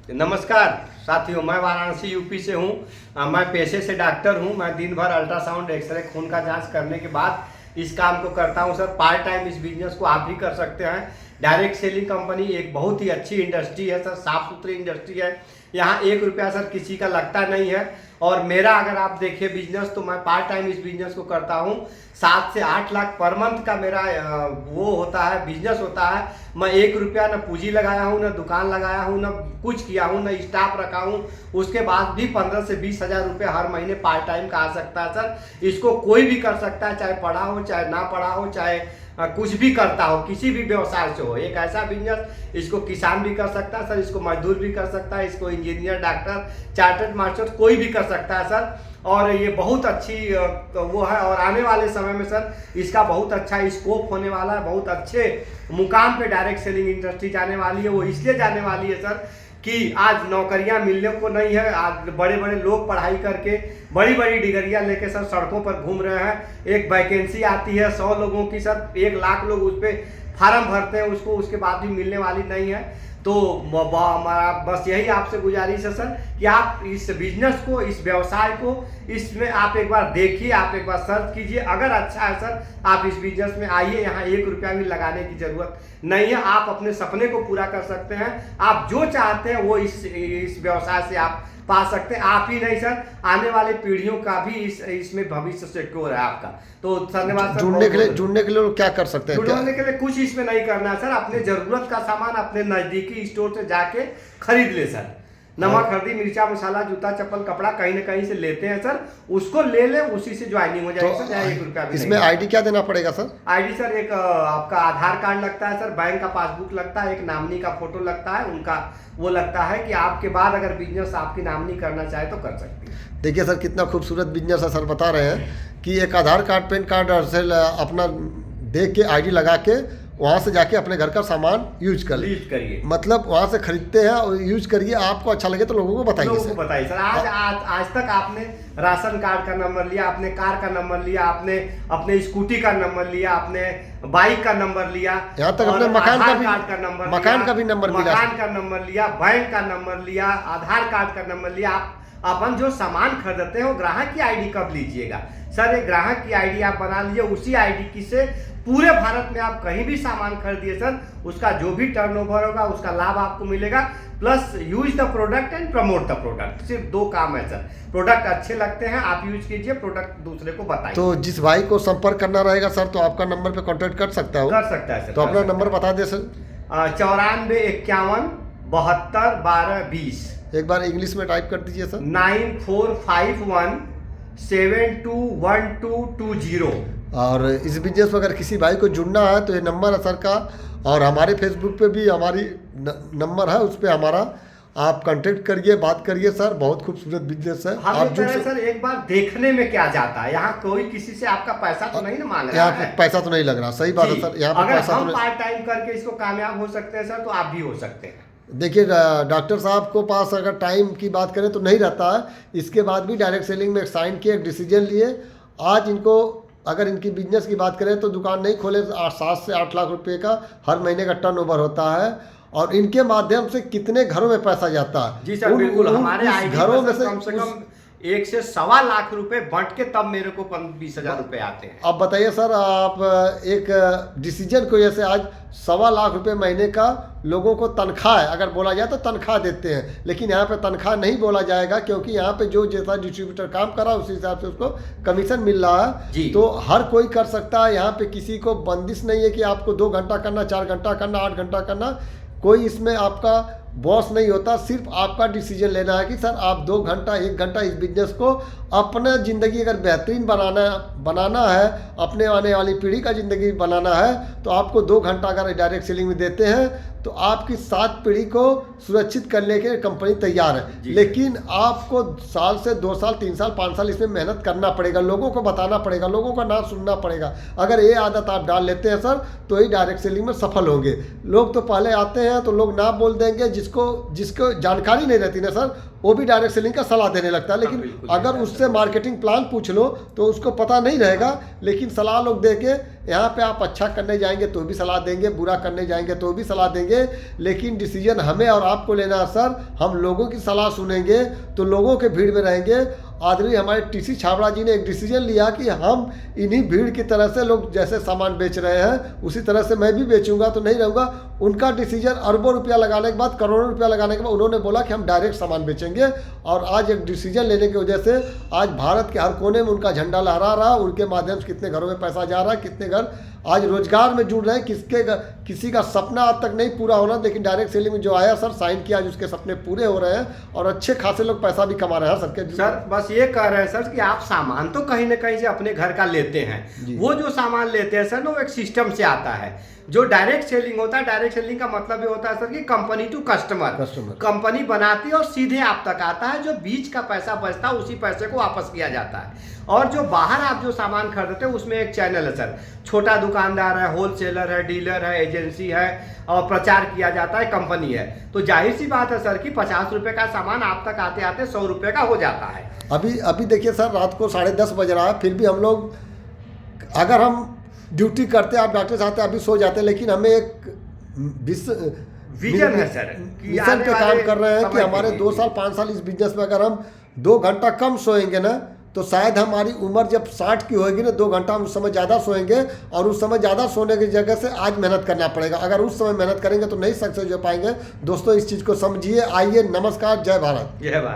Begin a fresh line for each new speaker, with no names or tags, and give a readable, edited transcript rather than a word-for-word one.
नमस्कार साथियों, मैं वाराणसी यूपी से हूँ। मैं पेशे से डॉक्टर हूँ। मैं दिन भर अल्ट्रासाउंड एक्सरे खून का जांच करने के बाद इस काम को करता हूँ। सर पार्ट टाइम इस बिजनेस को आप भी कर सकते हैं। डायरेक्ट सेलिंग कंपनी एक बहुत ही अच्छी इंडस्ट्री है सर, साफ सुथरी इंडस्ट्री है। यहाँ 1 रुपया सर किसी का लगता नहीं है। और मेरा अगर आप देखिए बिजनेस, तो मैं पार्ट टाइम इस बिजनेस को करता हूँ। 7 से 8 लाख पर मंथ का मेरा वो होता है, बिजनेस होता है। मैं 1 रुपया न पूंजी लगाया हूँ, न दुकान लगाया हूँ, न कुछ किया हूँ, न स्टाफ रखा हूँ। उसके बाद भी 15 से 20 हज़ार रुपये हर महीने पार्ट टाइम का आ सकता है सर। इसको कोई भी कर सकता है, चाहे पढ़ा हो चाहे ना पढ़ा हो, चाहे कुछ भी करता हो, किसी भी व्यवसाय से हो। एक ऐसा बिजनेस, इसको किसान भी कर सकता है सर, इसको मजदूर भी कर सकता है, इसको इंजीनियर, डॉक्टर, चार्टर्ड मास्टर कोई भी कर सकता है सर। और ये बहुत अच्छी वो है। और आने वाले समय में सर इसका बहुत अच्छा स्कोप होने वाला है। बहुत अच्छे मुकाम पे डायरेक्ट सेलिंग इंडस्ट्री जाने वाली है। वो इसलिए जाने वाली है सर कि आज नौकरियां मिलने को नहीं है। आज बड़े बड़े लोग पढ़ाई करके बड़ी बड़ी डिग्रियां लेके सर सड़कों पर घूम रहे हैं। एक वैकेंसी आती है 100 लोगों की सर, 1 लाख लोग उस पर फार्म भरते हैं, उसको उसके बाद भी मिलने वाली नहीं है। तो हमारा बस यही आपसे गुजारिश है सर कि आप इस बिजनेस को, इस व्यवसाय को, इसमें आप एक बार देखिए, आप एक बार सर्च कीजिए। अगर अच्छा है सर, आप इस बिजनेस में आइए। यहाँ 1 रुपया भी लगाने की जरूरत नहीं है। आप अपने सपने को पूरा कर सकते हैं। आप जो चाहते हैं वो इस व्यवसाय से आप पा सकते हैं। आप ही नहीं सर, आने वाले पीढ़ियों का भी इसमें भविष्य सिक्योर है आपका। तो धन्यवाद सर।
जुड़ने के लिए लोग क्या कर सकते हैं?
जुड़ने के लिए कुछ इसमें नहीं करना है सर। अपने जरूरत का सामान अपने नजदीकी स्टोर से जाके खरीद ले सर। नमक, हल्दी, मिर्चा, मसाला, जूता, चप्पल, कपड़ा कहीं ना कहीं से लेते हैं सर, उसको ले ले, उसी से ज्वाइनिंग हो जाएगी सर। 1 रुपया भी
इसमें आईडी क्या देना पड़ेगा सर?
आईडी सर एक आपका आधार कार्ड लगता है सर, बैंक का पासबुक लगता है, एक नामनी का फोटो लगता है, उनका वो लगता है कि आपके बाद अगर बिजनेस आपकी नामनी करना चाहे तो कर सकती है।
देखिए सर कितना खूबसूरत बिजनेस है सर। बता रहे हैं कि एक आधार कार्ड, पैन कार्ड से अपना देख के आईडी लगा के वहाँ से जाके अपने घर का सामान यूज करिए। मतलब वहाँ से खरीदते हैं और यूज करिए। आपको अच्छा लगे तो लोगों को बताइए
सर। आज तक आपने राशन कार्ड का नंबर लिया, आपने कार का नंबर लिया, आपने अपने स्कूटी का नंबर लिया, आपने बाइक का नंबर लिया,
यहाँ तक अपने मकान का भी नंबर
लिया, बैंक का नंबर लिया, आधार कार्ड का नंबर लिया। आप अपन जो सामान खरीदते हैं वो ग्राहक की आईडी कब लीजिएगा सर? एक ग्राहक की आईडी आप बना लीजिए। उसी आईडी की से पूरे भारत में आप कहीं भी सामान खरीदिए सर, उसका जो भी टर्नओवर होगा उसका लाभ आपको मिलेगा। Plus use the product and promote the product. सिर्फ 2 काम है सर। प्रोडक्ट अच्छे लगते हैं आप यूज कीजिए, प्रोडक्ट दूसरे को बताइए।
तो जिस भाई को संपर्क करना रहेगा सर तो आपका नंबर पे कांटेक्ट कर सकता है
सर।
तो अपना नंबर बता दे सर।
94 51 72 12 20।
एक बार इंग्लिश में टाइप कर दीजिए सर।
9451 721220।
और इस बिजनेस में अगर किसी भाई को जुड़ना है तो ये नंबर है सर का। और हमारे फेसबुक पे भी हमारी नंबर है, उस पर हमारा आप कांटेक्ट करिए, बात करिए सर। बहुत खूबसूरत बिजनेस है।
आप सर एक बार देखने में क्या जाता है, यहाँ कोई किसी से आपका पैसा तो नहीं ना मांग रहा है।
पैसा तो नहीं लग रहा, सही बात है सर। यहाँ
अगर हम पार्ट टाइम करके इसको कामयाब हो सकते हैं सर, तो आप भी हो सकते हैं।
देखिए डॉक्टर साहब को पास अगर टाइम की बात करें तो नहीं रहता है। इसके बाद भी डायरेक्ट सेलिंग में साइन किए, एक डिसीजन लिए। आज इनको अगर इनकी बिजनेस की बात करें तो दुकान नहीं खोले, 7 से 8 लाख रुपए का हर महीने का टर्नओवर होता है। और इनके माध्यम से कितने घरों में पैसा जाता है।
जी सर बिल्कुल। हमारे घरों में से कम 1 से 1.25 लाख रुपए बंट के तब मेरे को 20 हज़ार रुपए आते हैं।
अब बताइए सर, आप एक डिसीजन को जैसे आज 1.25 लाख रुपए महीने का लोगों को तनख्वाह है, अगर बोला जाए तो तनख्वाह देते हैं। लेकिन यहाँ पे तनख्वाह नहीं बोला जाएगा, क्योंकि यहाँ पे जो जैसा डिस्ट्रीब्यूटर काम कर रहा है उसी हिसाब से उसको कमीशन मिल रहा है। तो हर कोई कर सकता है। यहाँ पे किसी को बंदिश नहीं है कि आपको 2 घंटा करना, 4 घंटा करना, 8 घंटा करना। कोई इसमें आपका बॉस नहीं होता। सिर्फ आपका डिसीजन लेना है कि सर आप 2 घंटा, 1 घंटा इस बिजनेस को अपना ज़िंदगी अगर बेहतरीन बनाना है, अपने आने वाली पीढ़ी का ज़िंदगी बनाना है, तो आपको 2 घंटा अगर डायरेक्ट सेलिंग में देते हैं तो आपकी 7 पीढ़ी को सुरक्षित करने के कंपनी तैयार है। लेकिन आपको साल से 2 साल, 3 साल, 5 साल इसमें मेहनत करना पड़ेगा, लोगों को बताना पड़ेगा, लोगों का नाम सुनना पड़ेगा। अगर ये आदत आप डाल लेते हैं सर तो ही डायरेक्ट सेलिंग में सफल होंगे। लोग तो पहले आते हैं तो लोग नाम बोल देंगे, जिसको जानकारी नहीं रहती ना सर वो भी डायरेक्ट सेलिंग का सलाह देने लगता है। लेकिन अगर उससे मार्केटिंग प्लान पूछ लो तो उसको पता नहीं नहीं रहेगा, लेकिन सलाह लोग दे के यहाँ पे आप अच्छा करने जाएंगे तो भी सलाह देंगे, बुरा करने जाएंगे तो भी सलाह देंगे, लेकिन डिसीजन हमें और आपको लेना है सर। हम लोगों की सलाह सुनेंगे तो लोगों के भीड़ में रहेंगे। आदरणीय हमारे टीसी छाबड़ा जी ने एक डिसीजन लिया कि हम इन्हीं भीड़ की तरह से, लोग जैसे सामान बेच रहे हैं उसी तरह से मैं भी बेचूंगा तो नहीं रहूँगा। उनका डिसीजन अरबों रुपया लगाने के बाद, करोड़ों रुपया लगाने के बाद उन्होंने बोला कि हम डायरेक्ट सामान बेचेंगे। और आज एक डिसीजन लेने की वजह से आज भारत के हर कोने में उनका झंडा लहरा रहा, उनके माध्यम से कितने घरों में पैसा जा रहा है, कितने घर आज रोजगार में जुड़ रहे हैं। किसी का सपना आज तक नहीं पूरा होना, लेकिन डायरेक्ट सेलिंग में जो आया सर, साइन किया, आज उसके सपने पूरे हो रहे हैं और अच्छे खासे लोग पैसा भी कमा रहे हैं
सर। बस ये कह रहे हैं सर कि आप सामान तो कहीं ना कहीं से अपने घर का लेते हैं, वो जो सामान लेते हैं सर वो एक सिस्टम से आता है। जो डायरेक्ट सेलिंग होता है, डायरेक्ट सेलिंग का मतलब ये होता है सर कि कंपनी टू कस्टमर, कंपनी बनाती है और सीधे आप तक आता है। जो बीच का पैसा बचता है उसी पैसे को वापस किया जाता है। और जो बाहर आप जो सामान खरीदते हैं उसमें एक चैनल है सर, छोटा दुकानदार है, होलसेलर है, डीलर है, एजेंसी है, और प्रचार किया जाता है, कंपनी है। तो जाहिर सी बात है सर कि 50 रुपए का सामान आप तक आते आते 100 रुपए का हो जाता है।
अभी देखिए सर, रात को 10:30 बज रहा है, फिर भी हम लोग, अगर हम ड्यूटी करते, आप डॉक्टर साहब अभी सो जाते, लेकिन हमें एक
विजन है सर,
मिशन पे काम कर रहे हैं कि हमारे 2 साल 5 साल इस बिजनेस में अगर हम 2 घंटा कम सोएंगे ना, तो शायद हमारी उम्र जब 60 की होगी ना, 2 घंटा हम उस समय ज़्यादा सोएंगे, और उस समय ज़्यादा सोने की जगह से आज मेहनत करना पड़ेगा। अगर उस समय मेहनत करेंगे तो नहीं सक्सेस हो पाएंगे। दोस्तों, इस चीज़ को समझिए। आइए, नमस्कार, जय भारत।
जय भारत।